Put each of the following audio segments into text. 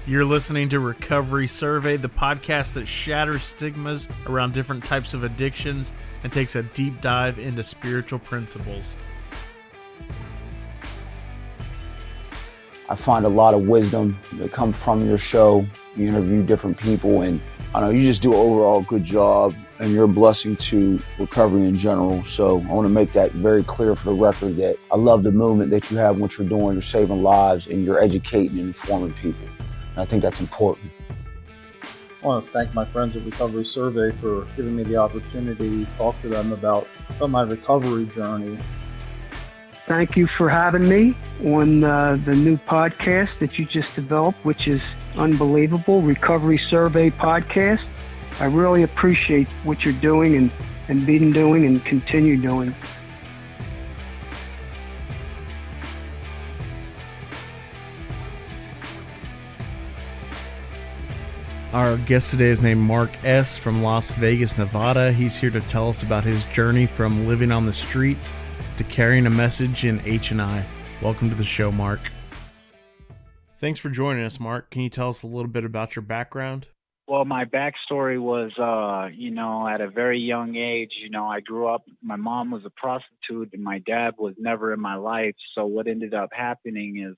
You're listening to Recovery Survey, the podcast that shatters stigmas around different types of addictions and takes a deep dive into spiritual principles. I find a lot of wisdom that comes from your show. You interview different people, and I know you just do an overall good job, and you're a blessing to recovery in general. So I want to make that very clear for the record that I love the movement that you have, what you're doing. You're saving lives, and you're educating and informing people. And I think that's important. I want to thank my friends at Recovery Survey for giving me the opportunity to talk to them about my recovery journey. Thank you for having me on the new podcast that you just developed, which is unbelievable, Recovery Survey Podcast. I really appreciate what you're doing and been doing and continue doing. Our guest today is named Mark S. from Las Vegas, Nevada. He's here to tell us about his journey from living on the streets to carrying a message in H&I. Welcome to the show, Mark. Thanks for joining us, Mark. Can you tell us a little bit about your background? Well, my backstory was, at a very young age, I grew up, my mom was a prostitute and my dad was never in my life. So what ended up happening is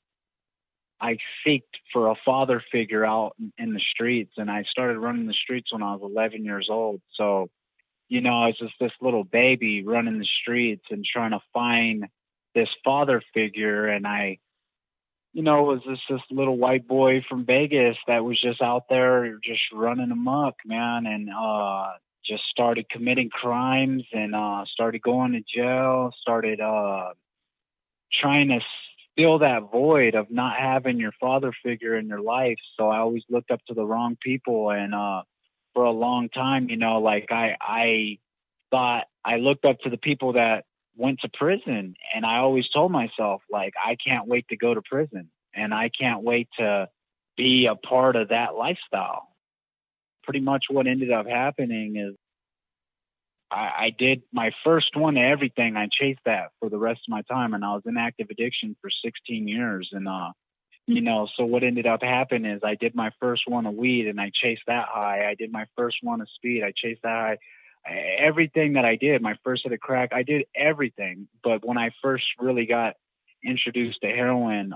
I seeked for a father figure out in the streets, and I started running the streets when I was 11 years old. So, I was just this little baby running the streets and trying to find this father figure. And I, was this little white boy from Vegas that was just out there just running amok, man, and just started committing crimes and started going to jail, started trying to fill that void of not having your father figure in your life. So I always looked up to the wrong people. And for a long time, I thought I looked up to the people that went to prison. And I always told myself, I can't wait to go to prison. And I can't wait to be a part of that lifestyle. Pretty much what ended up happening is I did my first one to everything. I chased that for the rest of my time, and I was in active addiction for 16 years. And, so what ended up happening is I did my first one of weed and I chased that high. I did my first one of speed. I chased that high. Everything that I did, my first hit of crack, I did everything. But when I first really got introduced to heroin,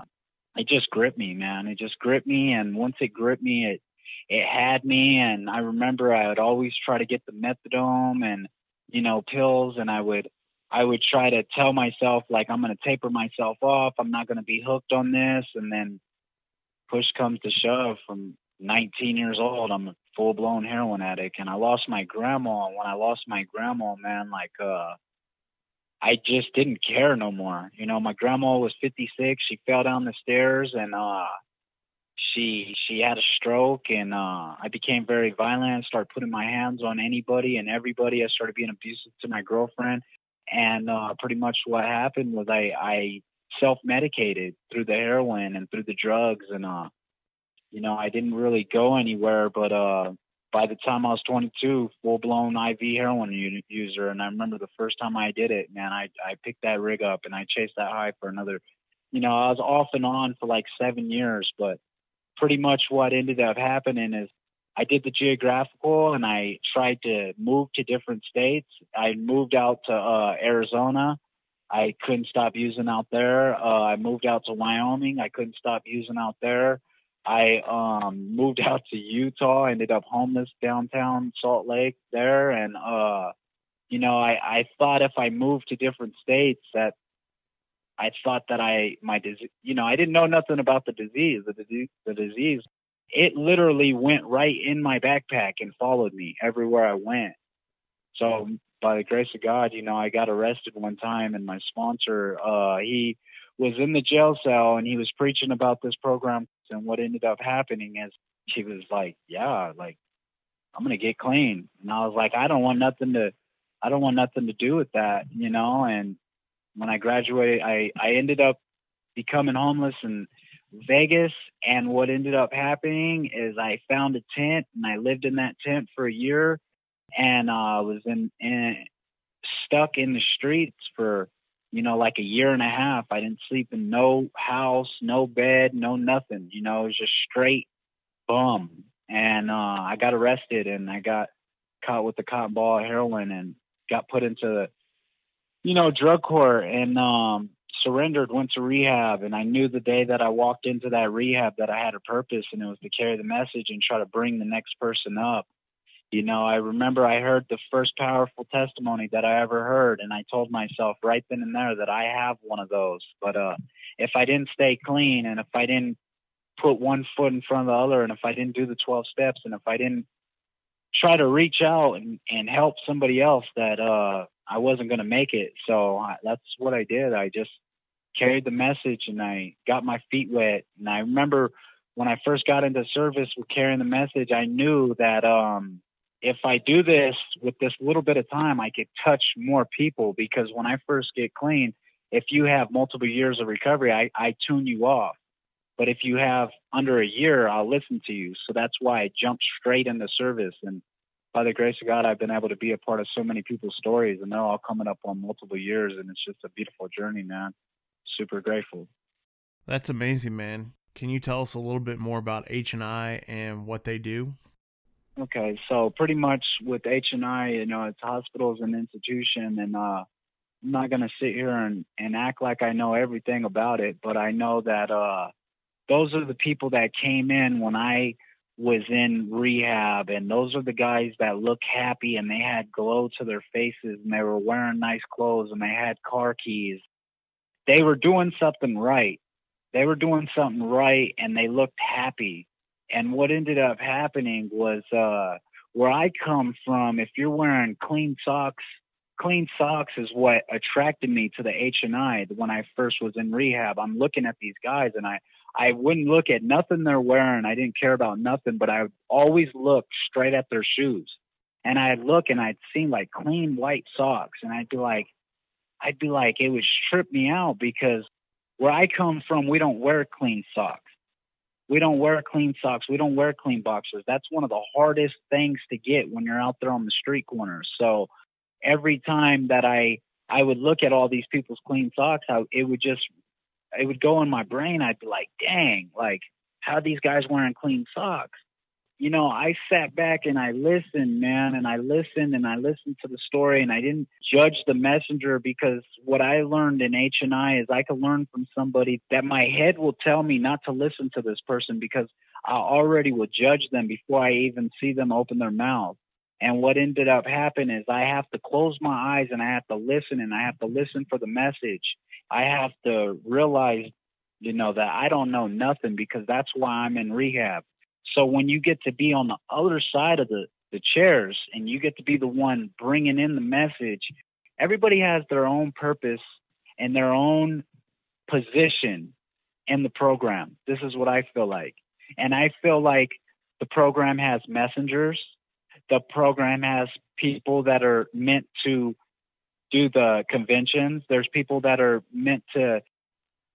it just gripped me, man. It just gripped me. And once it gripped me, it had me. And I remember I would always try to get the methadone and, pills, and I would try to tell myself, I'm going to taper myself off. I'm not going to be hooked on this. And then push comes to shove. From 19 years old, I'm a full-blown heroin addict. And I lost my grandma. And when I lost my grandma, man, I just didn't care no more. My grandma was 56. She fell down the stairs and she had a stroke, and I became very violent, started putting my hands on anybody and everybody. I started being abusive to my girlfriend. And pretty much what happened was I self-medicated through the heroin and through the drugs. And, I didn't really go anywhere. But by the time I was 22, full-blown IV heroin user. And I remember the first time I did it, man, I picked that rig up and I chased that high for another, I was off and on for 7 years. But pretty much what ended up happening is I did the geographical and I tried to move to different states. I moved out to Arizona. I couldn't stop using out there. I moved out to Wyoming. I couldn't stop using out there. I moved out to Utah, ended up homeless downtown Salt Lake there. And, I thought if I moved to different states that I thought that my disease, I didn't know nothing about the disease. The disease, it literally went right in my backpack and followed me everywhere I went. So by the grace of God, I got arrested one time, and my sponsor, he was in the jail cell and he was preaching about this program. And what ended up happening is he was like, I'm going to get clean. And I was like, I don't want nothing to do with that, and when I graduated, I ended up becoming homeless in Vegas. And what ended up happening is I found a tent and I lived in that tent for a year, and I was stuck in the streets for, a year and a half. I didn't sleep in no house, no bed, no nothing. It was just straight bum. And I got arrested, and I got caught with a cotton ball of heroin and got put into, drug court, and surrendered, went to rehab. And I knew the day that I walked into that rehab that I had a purpose, and it was to carry the message and try to bring the next person up. I remember I heard the first powerful testimony that I ever heard, and I told myself right then and there that I have one of those. But if I didn't stay clean, and if I didn't put one foot in front of the other, and if I didn't do the 12 steps, and if I didn't try to reach out and help somebody else, that I wasn't going to make it. So that's what I did. I just carried the message, and I got my feet wet. And I remember when I first got into service with carrying the message, I knew that if I do this with this little bit of time, I could touch more people, because when I first get clean, if you have multiple years of recovery, I tune you off. But if you have under a year, I'll listen to you. So that's why I jumped straight into service. And by the grace of God, I've been able to be a part of so many people's stories, and they're all coming up on multiple years. And it's just a beautiful journey, man. Super grateful. That's amazing, man. Can you tell us a little bit more about H&I and what they do? Okay, so pretty much with H&I, it's hospitals and institution, and I'm not going to sit here and act like I know everything about it, but I know that those are the people that came in when I was in rehab, and those are the guys that look happy, and they had glow to their faces, and they were wearing nice clothes, and they had car keys. They were doing something right. And they looked happy. And what ended up happening was where I come from, if you're wearing clean socks is what attracted me to the H&I when I first was in rehab. I'm looking at these guys, and I wouldn't look at nothing they're wearing. I didn't care about nothing, but I would always look straight at their shoes. And I'd look, and I'd see like clean white socks, and I'd be like, it would strip me out, because where I come from, we don't wear clean socks. We don't wear clean socks. We don't wear clean boxers. That's one of the hardest things to get when you're out there on the street corners. So every time that I would look at all these people's clean socks, it would go in my brain. I'd be like, dang, like, how are these guys wearing clean socks? I sat back and I listened, man, and I listened to the story, and I didn't judge the messenger, because what I learned in H&I is I could learn from somebody that my head will tell me not to listen to this person, because I already will judge them before I even see them open their mouth. And what ended up happening is I have to close my eyes, and I have to listen, and I have to listen for the message. I have to realize, that I don't know nothing, because that's why I'm in rehab. So when you get to be on the other side of the chairs, and you get to be the one bringing in the message, everybody has their own purpose and their own position in the program. This is what I feel like. And I feel like the program has messengers. The program has people that are meant to do the conventions. There's people that are meant to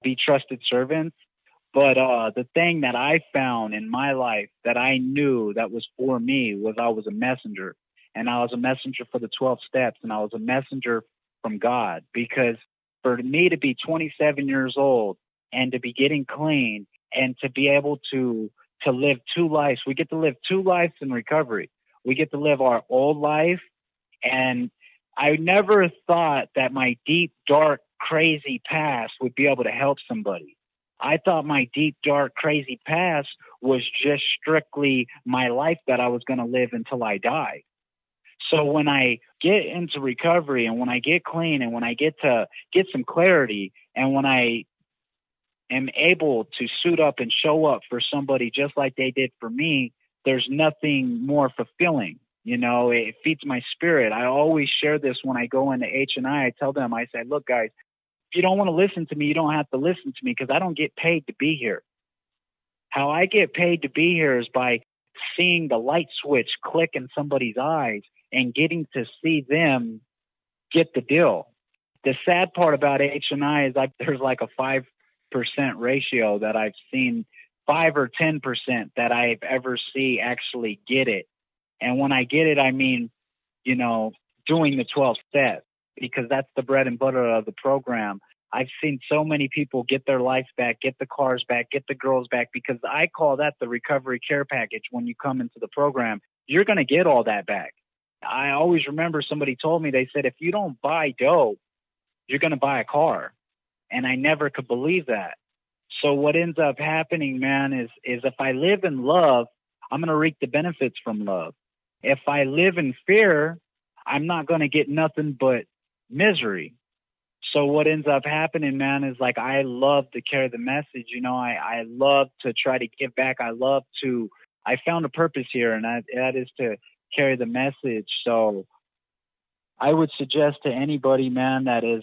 be trusted servants. But the thing that I found in my life that I knew that was for me was I was a messenger. And I was a messenger for the 12 steps, and I was a messenger from God. Because for me to be 27 years old and to be getting clean and to be able to live two lives, we get to live two lives in recovery. We get to live our old life. And I never thought that my deep, dark, crazy past would be able to help somebody. I thought my deep, dark, crazy past was just strictly my life that I was going to live until I died. So when I get into recovery, and when I get clean, and when I get to get some clarity, and when I am able to suit up and show up for somebody just like they did for me, there's nothing more fulfilling. It feeds my spirit. I always share this when I go into H&I. I tell them, I say, look, guys, if you don't want to listen to me, you don't have to listen to me, because I don't get paid to be here. How I get paid to be here is by seeing the light switch click in somebody's eyes and getting to see them get the deal. The sad part about H&I is there's like a 5% ratio that I've seen, 5 or 10% that I've ever see actually get it. And when I get it, I mean, doing the 12 steps, because that's the bread and butter of the program. I've seen so many people get their life back, get the cars back, get the girls back, because I call that the recovery care package. When you come into the program, you're going to get all that back. I always remember somebody told me, they said, if you don't buy dope, you're going to buy a car. And I never could believe that. So what ends up happening, man, is if I live in love, I'm going to reap the benefits from love. If I live in fear, I'm not going to get nothing but misery. So what ends up happening, man, is like, I love to carry the message. You know, I love to try to give back. I found a purpose here, and that is to carry the message. So I would suggest to anybody, man, that has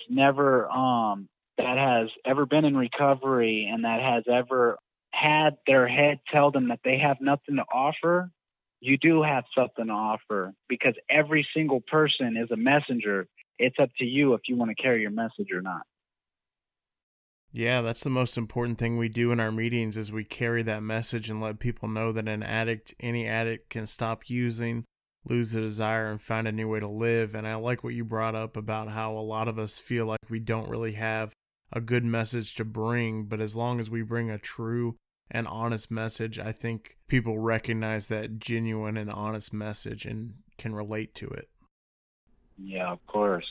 ever been in recovery and that has ever had their head tell them that they have nothing to offer, you do have something to offer, because every single person is a messenger. It's up to you if you want to carry your message or not. Yeah, that's the most important thing we do in our meetings, is we carry that message and let people know that any addict can stop using, lose the desire, and find a new way to live. And I like what you brought up about how a lot of us feel like we don't really have a good message to bring, but as long as we bring a true and honest message, I think people recognize that genuine and honest message and can relate to it. Yeah, of course.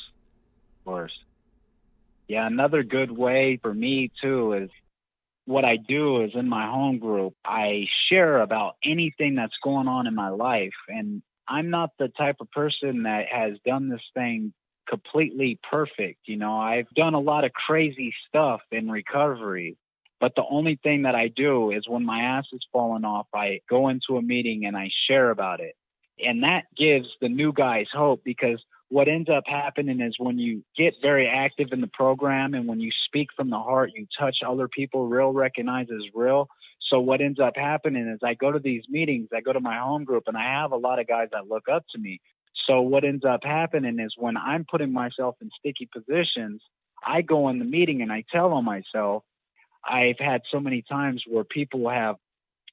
Yeah, another good way for me too is what I do is in my home group, I share about anything that's going on in my life. And I'm not the type of person that has done this thing completely perfect. You know, I've done a lot of crazy stuff in recovery, but the only thing that I do is when my ass is falling off, I go into a meeting and I share about it. And that gives the new guys hope, because what ends up happening is when you get very active in the program and when you speak from the heart, you touch other people, real recognizes real. So what ends up happening is I go to these meetings, I go to my home group, and I have a lot of guys that look up to me. So what ends up happening is when I'm putting myself in sticky positions, I go in the meeting and I tell on myself. I've had so many times where people have,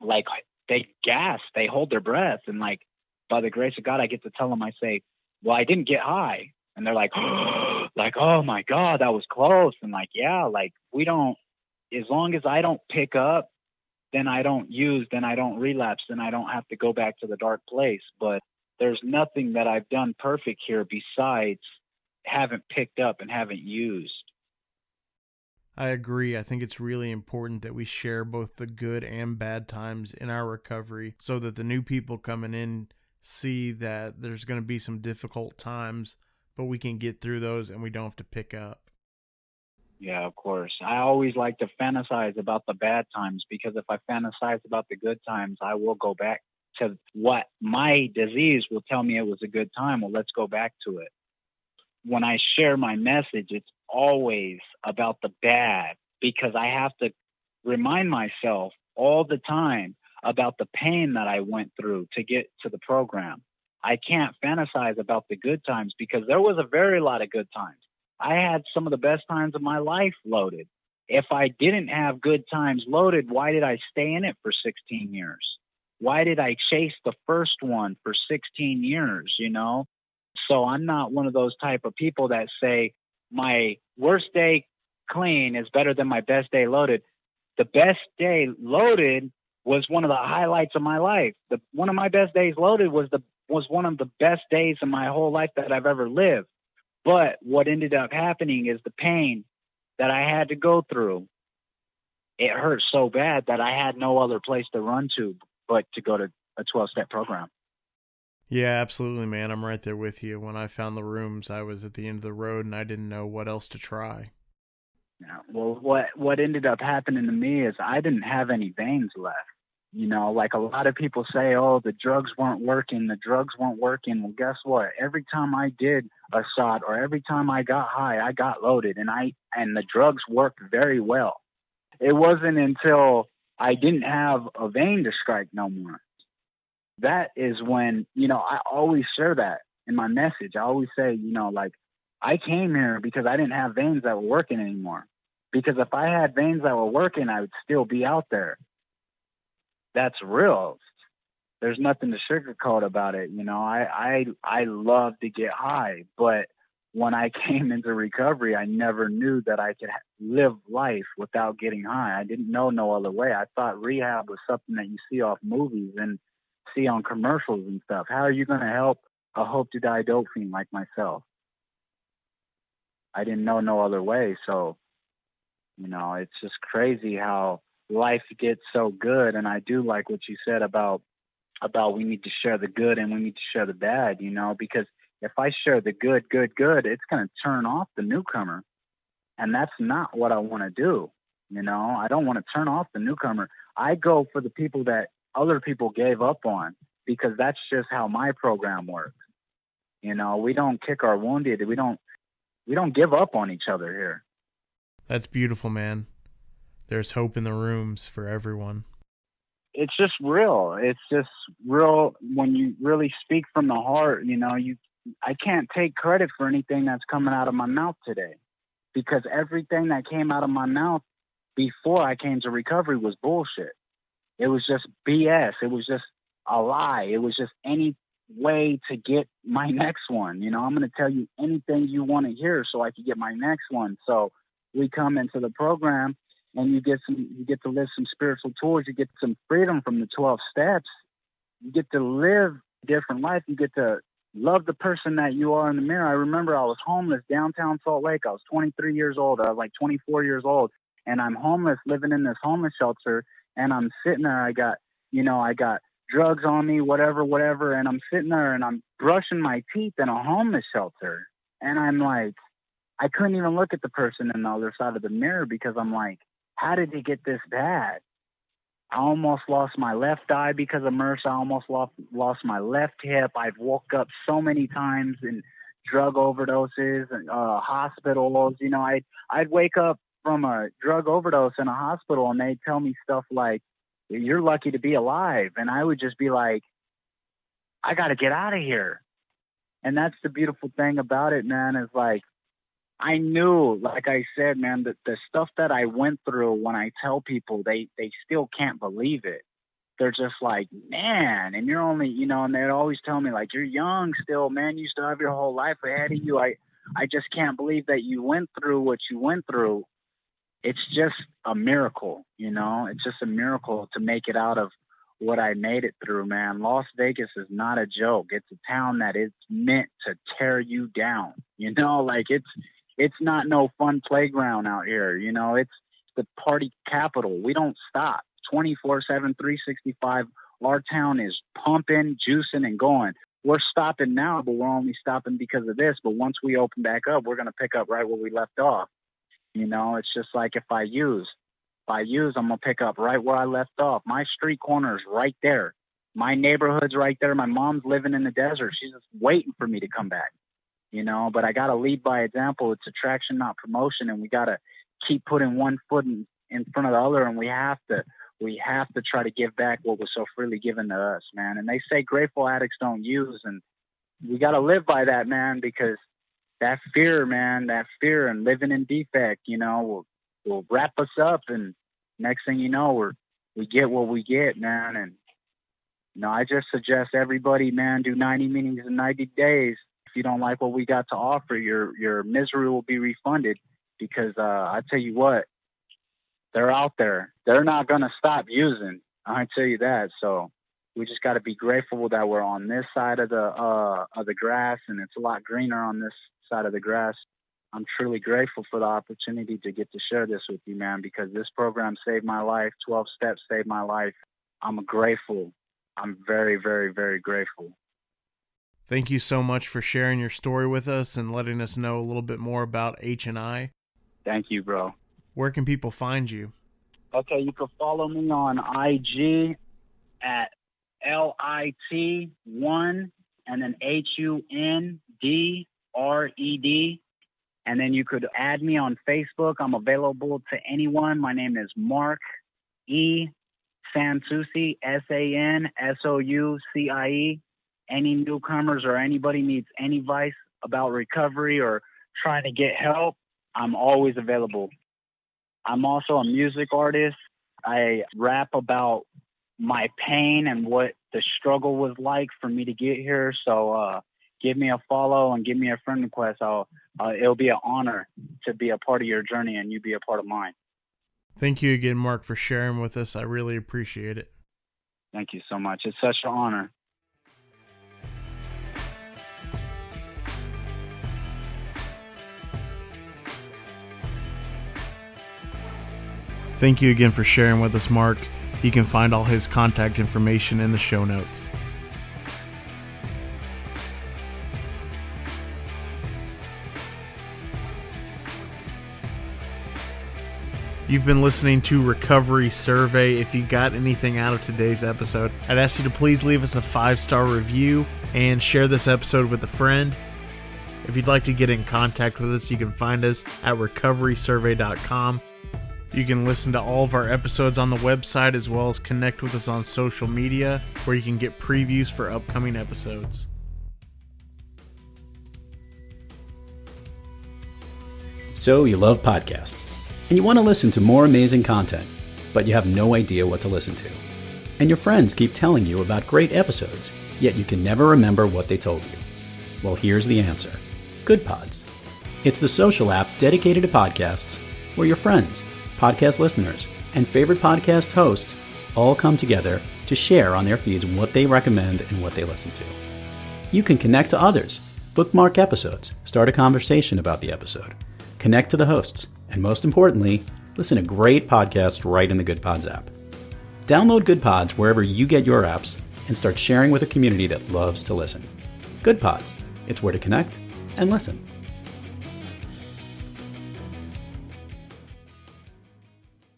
like, they gasp, they hold their breath, and like, by the grace of God, I get to tell them, I say, well, I didn't get high. And they're like, oh my God, that was close. And like, yeah, like as long as I don't pick up, then I don't use, then I don't relapse, then I don't have to go back to the dark place. But there's nothing that I've done perfect here besides haven't picked up and haven't used. I agree. I think it's really important that we share both the good and bad times in our recovery so that the new people coming in see that there's going to be some difficult times, but we can get through those and we don't have to pick up. Yeah, of course. I always like to fantasize about the bad times, because if I fantasize about the good times, I will go back to what my disease will tell me it was a good time. Well, let's go back to it. When I share my message, it's always about the bad, because I have to remind myself all the time about the pain that I went through to get to the program. I can't fantasize about the good times, because there was a very lot of good times. I had some of the best times of my life loaded. If I didn't have good times loaded, why did I stay in it for 16 years? Why did I chase the first one for 16 years, you know? So I'm not one of those type of people that say my worst day clean is better than my best day loaded. The best day loaded was one of the highlights of my life. One of my best days loaded was one of the best days of my whole life that I've ever lived. But what ended up happening is the pain that I had to go through. It hurt so bad that I had no other place to run to but to go to a 12-step program. Yeah, absolutely, man. I'm right there with you. When I found the rooms, I was at the end of the road and I didn't know what else to try. Yeah, well, what ended up happening to me is I didn't have any veins left. You know, like a lot of people say, oh, the drugs weren't working. Well, guess what? Every time I did a shot or every time I got high, I got loaded, and the drugs worked very well. It wasn't until I didn't have a vein to strike no more. That is when, you know, I always share that in my message. I always say, you know, like, I came here because I didn't have veins that were working anymore. Because if I had veins that were working, I would still be out there. That's real. There's nothing to sugarcoat about it. You know, I love to get high, but when I came into recovery, I never knew that I could live life without getting high. I didn't know no other way. I thought rehab was something that you see off movies and see on commercials and stuff. How are you going to help a hope to die dope fiend like myself? I didn't know no other way. So, you know, it's just crazy how life gets so good. And I do like what you said about we need to share the good and we need to share the bad, you know, because if I share the good, it's going to turn off the newcomer. And that's not what I want to do. You know, I don't want to turn off the newcomer. I go for the people that other people gave up on, because that's just how my program works. You know, we don't kick our wounded. We don't give up on each other here. That's beautiful, man. There's hope in the rooms for everyone. It's just real. It's just real when you really speak from the heart. You know, I can't take credit for anything that's coming out of my mouth today, because everything that came out of my mouth before I came to recovery was bullshit. It was just BS. It was just a lie. It was just any way to get my next one. You know, I'm going to tell you anything you want to hear so I can get my next one. So we come into the program and you get to live some spiritual tours. You get some freedom from the 12 steps. You get to live a different life. You get to love the person that you are in the mirror. I remember I was homeless downtown Salt Lake. I was 23 years old. I was like 24 years old. And I'm homeless, living in this homeless shelter. And I'm sitting there. I got drugs on me, whatever. And I'm sitting there and I'm brushing my teeth in a homeless shelter. And I'm like, I couldn't even look at the person in the other side of the mirror, because I'm like, how did it get this bad? I almost lost my left eye because of MRSA. I almost lost my left hip. I've woke up so many times in drug overdoses and hospitals. You know, I'd wake up from a drug overdose in a hospital and they'd tell me stuff like, "You're lucky to be alive." And I would just be like, I got to get out of here. And that's the beautiful thing about it, man, is like, I knew, like I said, man, that the stuff that I went through, when I tell people, they still can't believe it. They're just like, man, and you're only, you know, and they'd always tell me, like, you're young still, man. You still have your whole life ahead of you. I just can't believe that you went through what you went through. It's just a miracle, you know. It's just a miracle to make it out of what I made it through, man. Las Vegas is not a joke. It's a town that is meant to tear you down, you know, like it's not no fun playground out here. You know, it's the party capital. We don't stop 24/7, 365. Our town is pumping, juicing, and going. We're stopping now, but we're only stopping because of this. But once we open back up, we're going to pick up right where we left off. You know, it's just like if I use, I'm going to pick up right where I left off. My street corner is right there. My neighborhood's right there. My mom's living in the desert. She's just waiting for me to come back. You know, but I got to lead by example. It's attraction, not promotion. And we got to keep putting one foot in front of the other. And we have to try to give back what was so freely given to us, man. And they say grateful addicts don't use. And we got to live by that, man, because that fear, and living in defect, you know, will wrap us up. And next thing you know, we get what we get, man. And, you know, I just suggest everybody, man, do 90 meetings in 90 days. If you don't like what we got to offer, your misery will be refunded, because I tell you what, they're out there. They're not going to stop using. I tell you that. So we just got to be grateful that we're on this side of the grass, and it's a lot greener on this side of the grass. I'm truly grateful for the opportunity to get to share this with you, man, because this program saved my life. 12 steps saved my life. I'm grateful. I'm very, very, very grateful. Thank you so much for sharing your story with us and letting us know a little bit more about H&I. Thank you, bro. Where can people find you? Okay, you can follow me on IG at LIT1 and then HUNDRED. And then you could add me on Facebook. I'm available to anyone. My name is Mark E. Sansoucie, SANSOUCIE. Any newcomers or anybody needs any advice about recovery or trying to get help, I'm always available. I'm also a music artist. I rap about my pain and what the struggle was like for me to get here. So give me a follow and give me a friend request. It'll be an honor to be a part of your journey and you be a part of mine. Thank you again, Mark, for sharing with us. I really appreciate it. Thank you so much. It's such an honor. Thank you again for sharing with us, Mark. You can find all his contact information in the show notes. You've been listening to Recovery Survey. If you got anything out of today's episode, I'd ask you to please leave us a 5-star review and share this episode with a friend. If you'd like to get in contact with us, you can find us at recoverysurvey.com. You can listen to all of our episodes on the website as well as connect with us on social media where you can get previews for upcoming episodes. So you love podcasts, and you want to listen to more amazing content, but you have no idea what to listen to. And your friends keep telling you about great episodes, yet you can never remember what they told you. Well, here's the answer. Good Pods. It's the social app dedicated to podcasts where your friends, podcast listeners, and favorite podcast hosts all come together to share on their feeds what they recommend and what they listen to. You can connect to others, bookmark episodes, start a conversation about the episode, connect to the hosts, and most importantly, listen to great podcasts right in the Good Pods app. Download Good Pods wherever you get your apps and start sharing with a community that loves to listen. Good Pods. It's where to connect and listen.